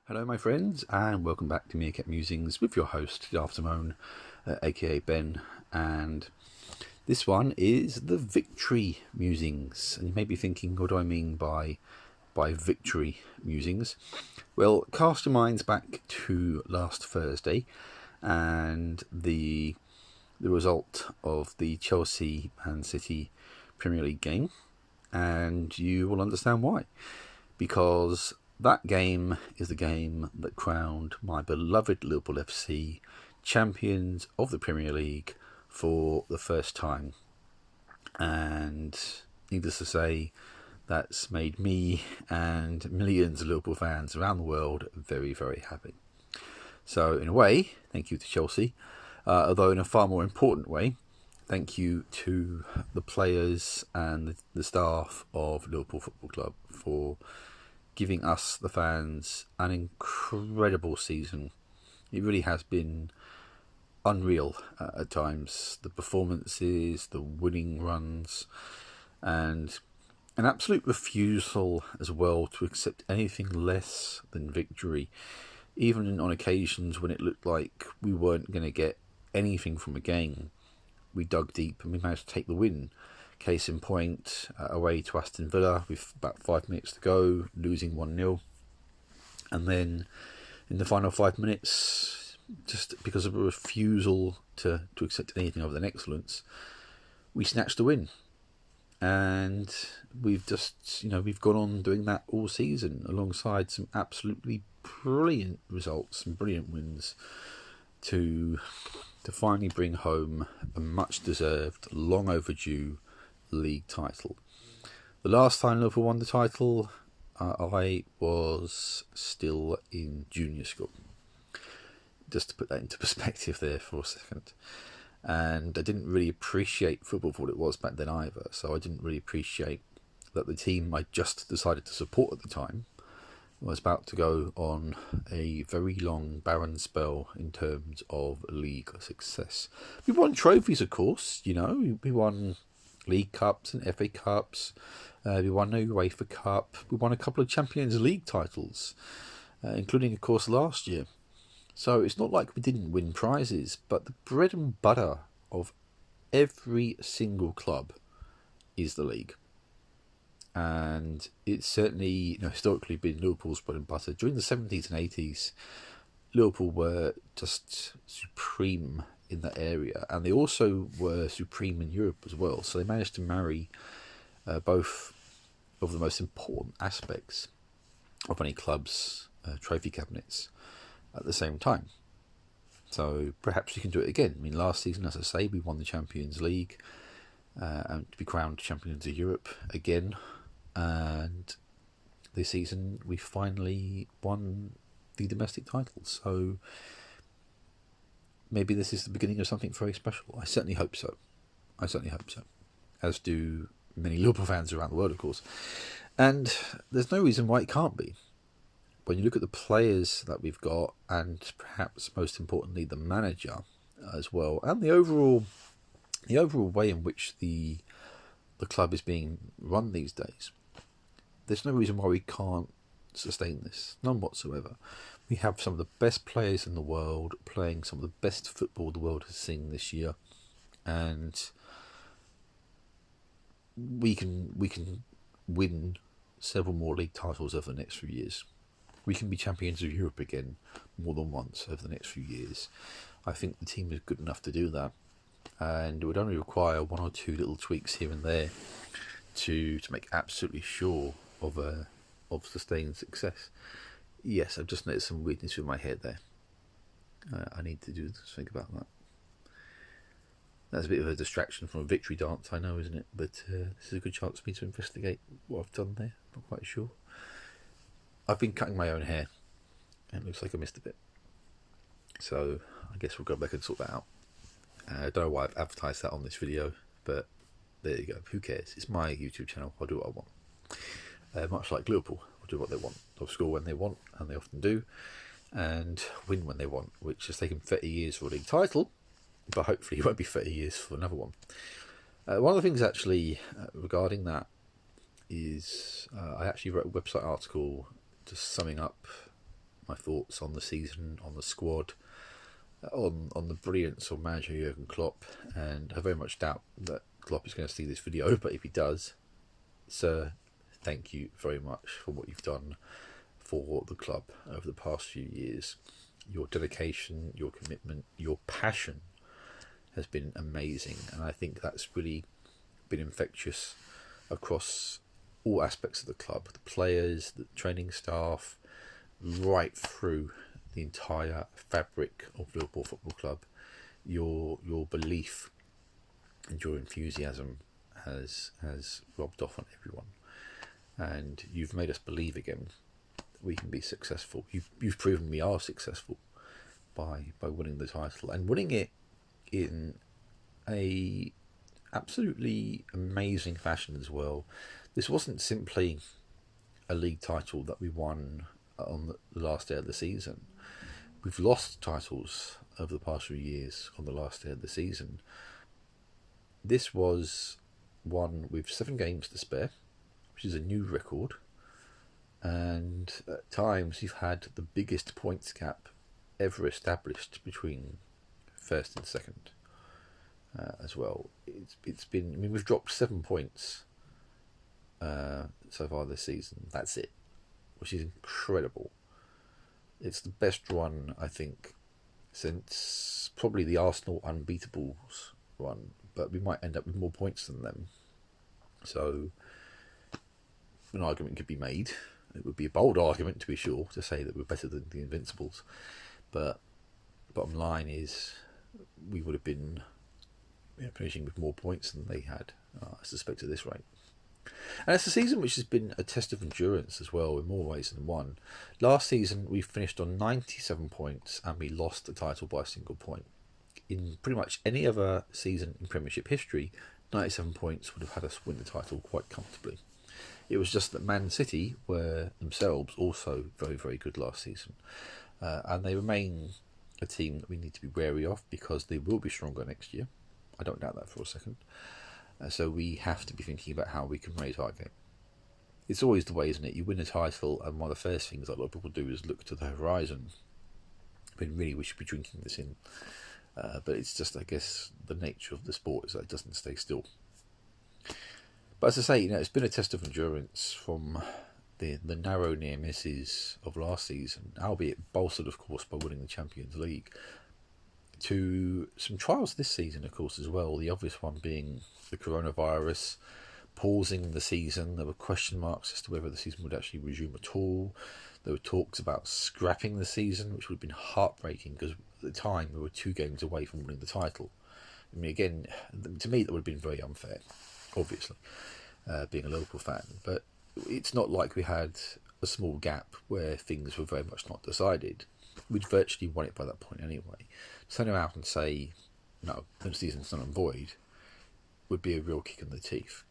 Hello, my friends, and welcome back to Meerkat Musings with your host, Simone, aka Ben. And this one is the Victory Musings. And you may be thinking, what do I mean by Victory Musings? Well, cast your minds back to last Thursday and the result of the Chelsea Man City Premier League game, and you will understand why. Because that game is the game that crowned my beloved Liverpool FC champions of the Premier League for the first time. And needless to say, that's made me and millions of Liverpool fans around the world very, very happy. So in a way, thank you to Chelsea, although in a far more important way, thank you to the players and the staff of Liverpool Football Club for giving us, the fans, an incredible season. It really has been unreal at times. The performances, the winning runs, and an absolute refusal as well to accept anything less than victory, even on occasions when it looked like we weren't going to get anything from a game. We dug deep and we managed to take the win. Case in point, away to Aston Villa with about 5 minutes to go, losing 1-0. And then in the final 5 minutes, just because of a refusal to accept anything other than excellence, we snatched the win. And we've we've gone on doing that all season alongside some absolutely brilliant results and brilliant wins to finally bring home a much deserved, long overdue league title. The last time Liverpool won the title, I was still in junior school. Just to put that into perspective there for a second. And I didn't really appreciate football for what it was back then either. So I didn't really appreciate that the team I just decided to support at the time was about to go on a very long, barren spell in terms of league success. We won trophies, of course. We won League Cups and FA Cups. We won a UEFA Cup. We won a couple of Champions League titles, including, of course, last year. So it's not like we didn't win prizes, but the bread and butter of every single club is the league. And it's certainly historically been Liverpool's bread and butter. During the 70s and 80s, Liverpool were just supreme in that area, and they also were supreme in Europe as well. So they managed to marry both of the most important aspects of any club's trophy cabinets at the same time. So perhaps we can do it again. I mean, last season, as I say, we won the Champions League and to be crowned champions of Europe again. And this season, we finally won the domestic title. So maybe this is the beginning of something very special. I certainly hope so. As do many Liverpool fans around the world, of course. And there's no reason why it can't be. When you look at the players that we've got, and perhaps most importantly the manager as well, and the overall way in which the club is being run these days, there's no reason why we can't sustain this. None whatsoever. We have some of the best players in the world playing some of the best football the world has seen this year, and we can win several more league titles over the next few years. We can be champions of Europe again more than once over the next few years. I think the team is good enough to do that, and it would only require one or two little tweaks here and there to make absolutely sure of sustained success. Yes, I've just noticed some weirdness with my head there. I need to think about that. That's a bit of a distraction from a victory dance, I know, isn't it? But this is a good chance for me to investigate what I've done there. I'm not quite sure. I've been cutting my own hair, and it looks like I missed a bit. So I guess we'll go back and sort that out. I don't know why I've advertised that on this video, but there you go. Who cares? It's my YouTube channel. I'll do what I want. Much like Liverpool, will do what they want. They'll score when they want, and they often do, and win when they want, which has taken 30 years for a league title, but hopefully it won't be 30 years for another one. One of the things actually regarding that is I actually wrote a website article just summing up my thoughts on the season, on the squad, on the brilliance of manager Jurgen Klopp, and I very much doubt that Klopp is going to see this video, but if he does, sir, thank you very much for what you've done for the club over the past few years. Your dedication, your commitment, your passion has been amazing, and I think that's really been infectious across all aspects of the club, the players, the training staff, right through the entire fabric of Liverpool Football Club. Your belief and your enthusiasm has rubbed off on everyone, and you've made us believe again that we can be successful. You've proven we are successful by winning the title, and winning it in a absolutely amazing fashion as well. This wasn't simply a league title that we won on the last day of the season. We've lost titles over the past few years on the last day of the season. This was one with 7 games to spare, which is a new record, and at times you've had the biggest points gap ever established between first and second as well. It's been, I mean, we've dropped 7 points so far this season. That's it, which is incredible. It's the best run, I think, since probably the Arsenal unbeatables run, but we might end up with more points than them. So an argument could be made. It would be a bold argument, to be sure, to say that we're better than the Invincibles. But bottom line is, we would have been finishing with more points than they had, I suspect, at this rate. And it's a season which has been a test of endurance as well, in more ways than one. Last season, we finished on 97 points, and we lost the title by a single point. In pretty much any other season in Premiership history, 97 points would have had us win the title quite comfortably. It was just that Man City were themselves also very, very good last season. And they remain a team that we need to be wary of, because they will be stronger next year. I don't doubt that for a second. So we have to be thinking about how we can raise our game. It's always the way, isn't it? You win a title, and one of the first things that a lot of people do is look to the horizon. I mean, really, we should be drinking this in. But it's just, I guess, the nature of the sport is that it doesn't stay still. But as I say, it's been a test of endurance from the narrow near misses of last season, albeit bolstered, of course, by winning the Champions League, to some trials this season, of course, as well. The obvious one being the coronavirus, pausing the season. There were question marks as to whether the season would actually resume at all. There were talks about scrapping the season, which would have been heartbreaking, because at the time we were 2 games away from winning the title. I mean, again, to me that would have been very unfair, obviously, being a local fan. But it's not like we had a small gap where things were very much not decided. We'd virtually won it by that point anyway. To turn around and say, no, the season's null and void, would be a real kick in the teeth.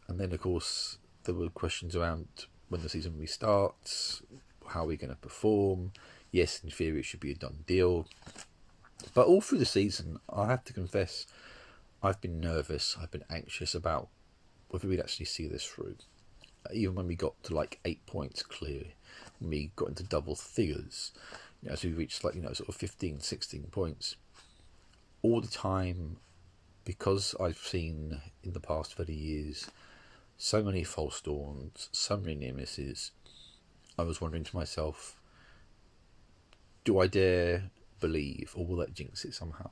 And then, of course, there were questions around when the season restarts, how are we going to perform? Yes, in theory it should be a done deal. But all through the season, I have to confess, I've been nervous, I've been anxious about whether we'd actually see this through. Even when we got to like 8 points clear, when we got into double figures, as we reached like, sort of 15, 16 points, all the time, because I've seen in the past 30 years so many false dawns, so many near misses, I was wondering to myself, do I dare believe, or will that jinx it somehow?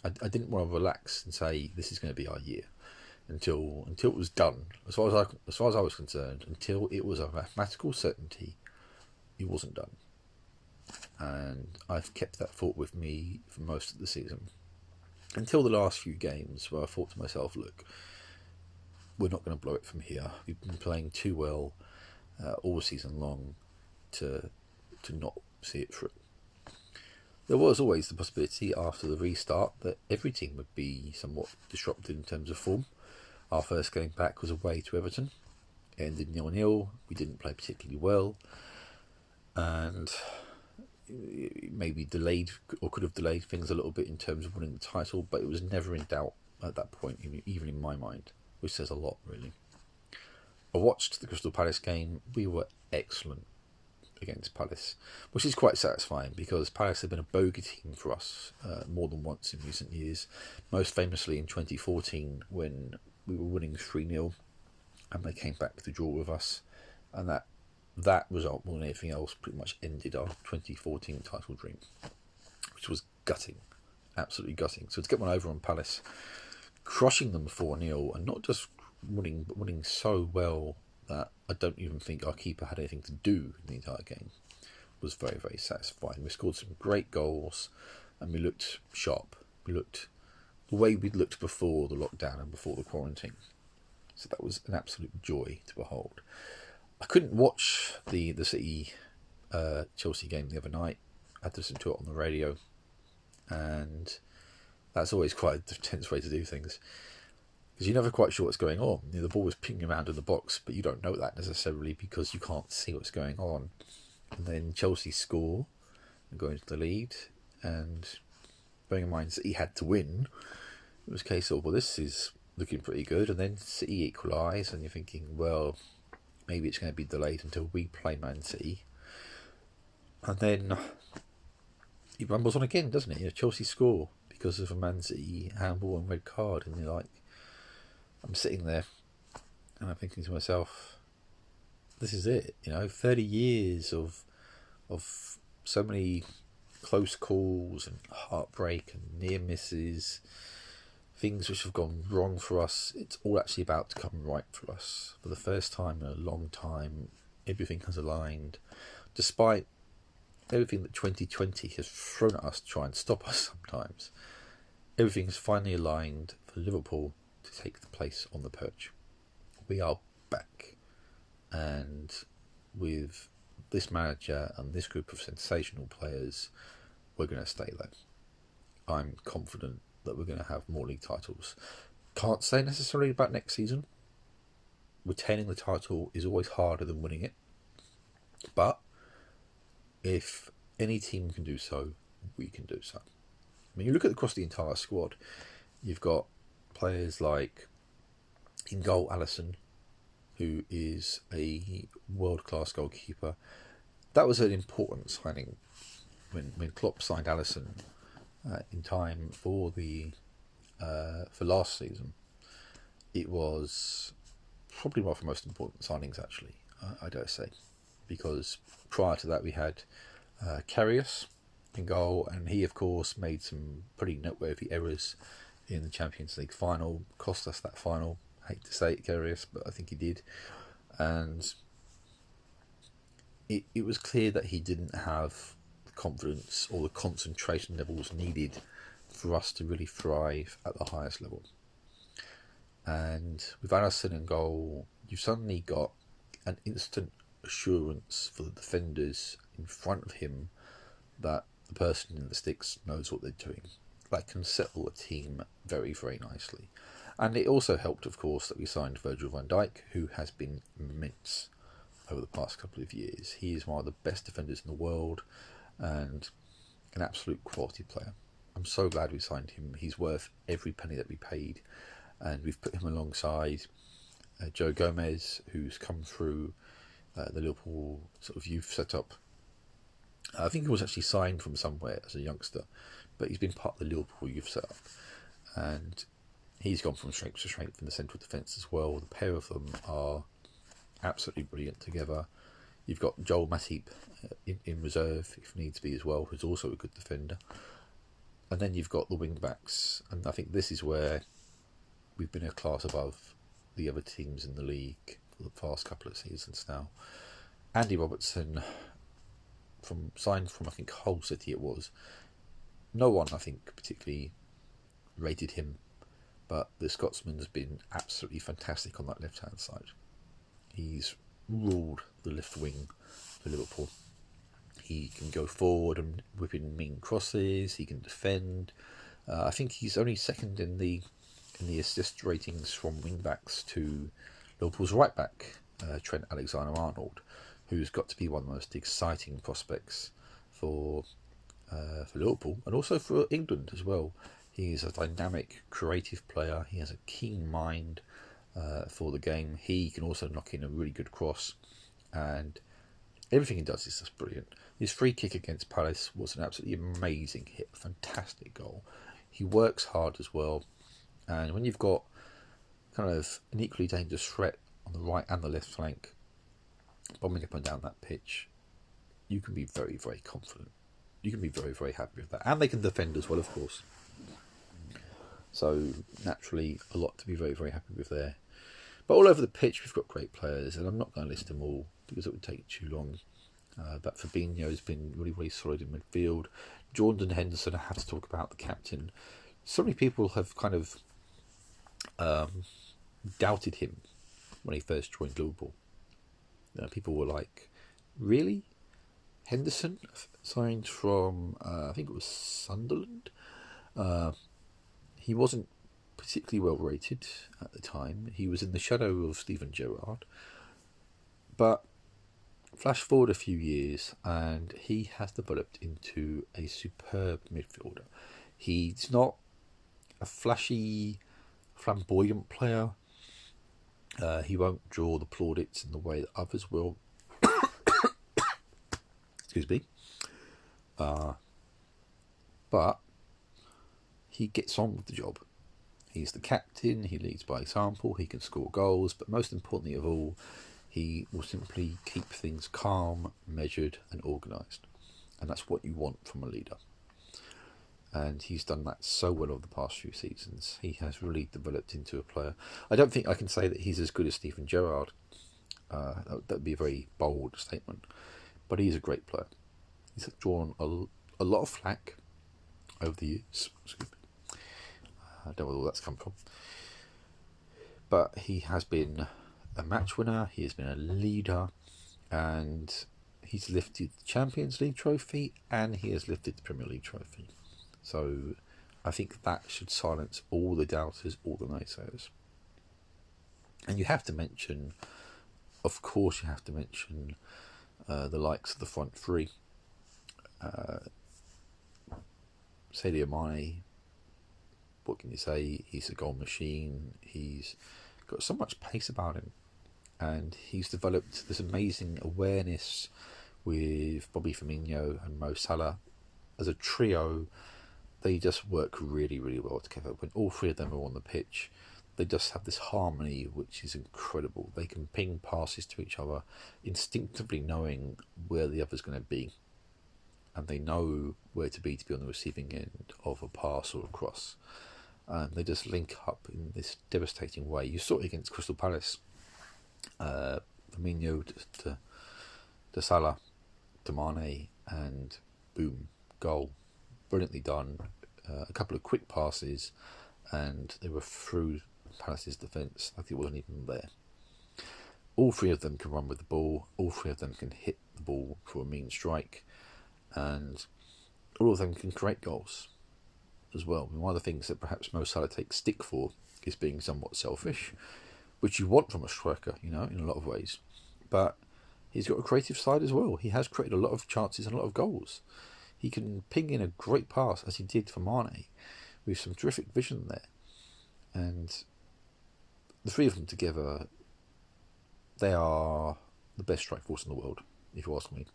I didn't want to relax and say this is going to be our year until it was done. As far as I was concerned, until it was a mathematical certainty, it wasn't done. And I've kept that thought with me for most of the season, until the last few games, where I thought to myself, look, we're not going to blow it from here. We've been playing too well all season long to not see it through. There was always the possibility after the restart that every team would be somewhat disrupted in terms of form. Our first game back was away to Everton. It ended 0-0. We didn't play particularly well, and it maybe delayed, or could have delayed things a little bit in terms of winning the title, but it was never in doubt at that point, even in my mind, which says a lot, really. I watched the Crystal Palace game. We were excellent. against Palace, which is quite satisfying because Palace have been a bogey team for us more than once in recent years, most famously in 2014 when we were winning 3-0 and they came back to draw with us, and that result more than anything else pretty much ended our 2014 title dream, which was gutting, absolutely gutting. So to get one over on Palace, crushing them 4-0, and not just winning, but winning so well that I don't even think our keeper had anything to do in the entire game, was very, very satisfying. We scored some great goals and we looked sharp. We looked the way we'd looked before the lockdown and before the quarantine. So that was an absolute joy to behold. I couldn't watch the City Chelsea game the other night. I had to listen to it on the radio, and that's always quite a tense way to do things, because you're never quite sure what's going on. The ball was pinging around in the box, but you don't know that necessarily because you can't see what's going on. And then Chelsea score and go into the lead, and bearing in mind City had to win, it was a case of, well, this is looking pretty good. And then City equalise, and you're thinking, well, maybe it's going to be delayed until we play Man City. And then it rumbles on again, doesn't it? Chelsea score because of a Man City handball and red card, and you're like, I'm sitting there and I'm thinking to myself, this is it, 30 years of so many close calls and heartbreak and near misses, things which have gone wrong for us. It's all actually about to come right for us. For the first time in a long time, everything has aligned, despite everything that 2020 has thrown at us to try and stop us sometimes. Everything has finally aligned for Liverpool to take the place on the perch. We are back, and with this manager and this group of sensational players, we're going to stay there. I'm confident that we're going to have more league titles. Can't say necessarily about next season. Retaining the title is always harder than winning it, but if any team can do so, we can do so. I mean, you look across the entire squad, you've got players like, in goal, Alisson, who is a world-class goalkeeper. That was an important signing when Klopp signed Alisson in time for last season. It was probably one of the most important signings, actually, I dare say, because prior to that we had Karius in goal, and he, of course, made some pretty noteworthy errors in the Champions League final, cost us that final. I hate to say it, Karius, but I think he did. And it was clear that he didn't have the confidence or the concentration levels needed for us to really thrive at the highest level. And with Alisson in goal, you've suddenly got an instant assurance for the defenders in front of him that the person in the sticks knows what they're doing. That can settle a team very, very nicely. And it also helped, of course, that we signed Virgil van Dijk, who has been immense over the past couple of years. He is one of the best defenders in the world and an absolute quality player. I'm so glad we signed him. He's worth every penny that we paid. And we've put him alongside Joe Gomez, who's come through the Liverpool sort of youth setup. I think he was actually signed from somewhere as a youngster, but he's been part of the Liverpool youth setup. And he's gone from strength to strength in the central defence as well. The pair of them are absolutely brilliant together. You've got Joel Matip in reserve, if needs be as well, who's also a good defender. And then you've got the wing-backs. And I think this is where we've been a class above the other teams in the league for the past couple of seasons now. Andy Robertson, signed from, I think, Hull City it was. No one, I think, particularly rated him, but the Scotsman's been absolutely fantastic on that left-hand side. He's ruled the left wing for Liverpool. He can go forward and whip in mean crosses. He can defend. I think he's only second in the assist ratings from wing-backs to Liverpool's right-back, Trent Alexander-Arnold, who's got to be one of the most exciting prospects for Liverpool and also for England as well. He's a dynamic, creative player. He has a keen mind for the game. He can also knock in a really good cross, and Everything he does is just brilliant. His free kick against Palace was an absolutely amazing hit, fantastic goal. He works hard as well, and when you've got kind of an equally dangerous threat on the right and the left flank, bombing up and down that pitch, you can be very, very confident. You can be very, very happy with that. And they can defend as well, of course. So, naturally, a lot to be very, very happy with there. But all over the pitch, we've got great players, and I'm not going to list them all because it would take too long. But Fabinho's been really, really solid in midfield. Jordan Henderson, I have to talk about, the captain. So many people have kind of doubted him when he first joined Liverpool. People were like, really? Henderson, signed from, I think it was Sunderland. He wasn't particularly well rated at the time. He was in the shadow of Steven Gerrard. But flash forward a few years and he has developed into a superb midfielder. He's not a flashy, flamboyant player. He won't draw the plaudits in the way that others will. Excuse me. But he gets on with the job. He's the captain, he leads by example, he can score goals, but most importantly of all, he will simply keep things calm, measured and organised. And that's what you want from a leader. And he's done that so well over the past few seasons. He has really developed into a player. I don't think I can say that he's as good as Steven Gerrard. That would be a very bold statement. But he's a great player. He's drawn a lot of flack over the years. Excuse me. I don't know where all that's come from. But he has been a match winner, he has been a leader, and he's lifted the Champions League trophy and he has lifted the Premier League trophy. So I think that should silence all the doubters, all the naysayers. And you have to mention, of course, the likes of the front three. Sadio Mane, what can you say? He's a goal machine. He's got so much pace about him. And he's developed this amazing awareness with Bobby Firmino and Mo Salah. As a trio, they just work really, really well together. When all three of them are on the pitch, they just have this harmony which is incredible. They can ping passes to each other, instinctively knowing where the other's going to be. And they know where to be on the receiving end of a pass or a cross. And they just link up in this devastating way. You saw it against Crystal Palace. Firmino to Salah, to Mane, and boom, goal. Brilliantly done. A couple of quick passes, and they were through Palace's defence like it wasn't even there. All three of them can run with the ball. All three of them can hit the ball for a mean strike, and all of them can create goals as well. I mean, one of the things that perhaps Mo Salah takes stick for is being somewhat selfish, which you want from a striker, in a lot of ways. But he's got a creative side as well. He has created a lot of chances and a lot of goals. He can ping in a great pass, as he did for Mane, with some terrific vision there. And the three of them together, they are the best strike force in the world, if you ask me.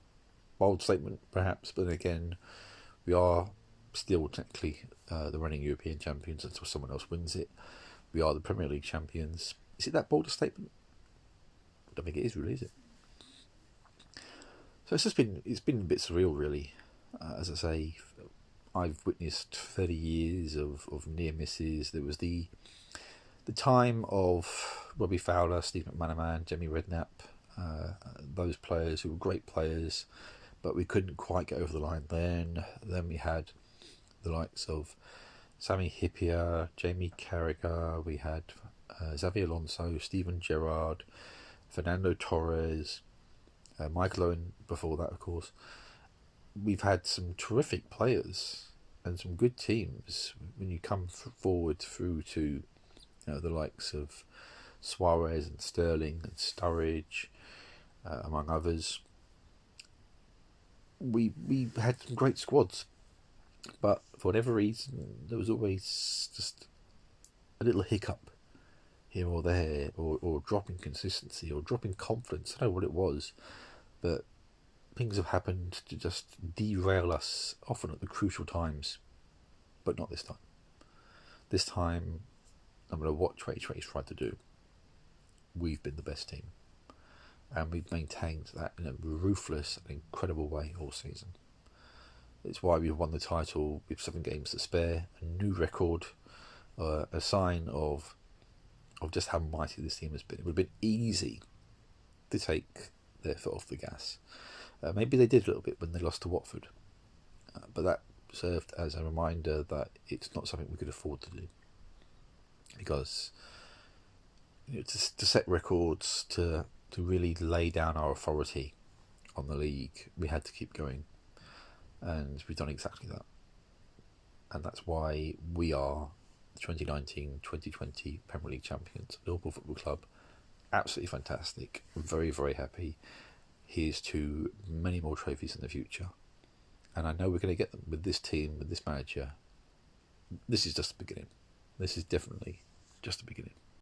Bold statement, perhaps, but again, we are still technically the reigning European champions until someone else wins it. We are the Premier League champions. Is it that bold a statement? I don't think it is, really, is it? So it's been a bit surreal, really. As I say, I've witnessed 30 years of near misses. There was the time of Robbie Fowler, Steve McManaman, Jamie Redknapp, those players who were great players, but we couldn't quite get over the line then. Then we had the likes of Sami Hyypiä, Jamie Carragher, we had Xavi Alonso, Steven Gerrard, Fernando Torres, Michael Owen before that, of course. We've had some terrific players and some good teams. When you come forward through to the likes of Suarez and Sterling and Sturridge, among others, we had some great squads. But for whatever reason, there was always just a little hiccup here or there, or drop in consistency, or drop in confidence. I don't know what it was, but things have happened to just derail us, often at the crucial times, but not this time. This time, no matter what Trey's tried to do, we've been the best team. And we've maintained that in a ruthless and incredible way all season. It's why we've won the title with 7 games to spare, a new record, a sign of just how mighty this team has been. It would have been easy to take their foot off the gas. Maybe they did a little bit when they lost to Watford, but that served as a reminder that it's not something we could afford to do. Because to set records, to really lay down our authority on the league, we had to keep going. And we've done exactly that. And that's why we are the 2019-2020 Premier League champions, Liverpool Football Club. Absolutely fantastic. Very, very happy. Here's to many more trophies in the future. And I know we're going to get them with this team, with this manager. This is just the beginning. This is definitely just the beginning.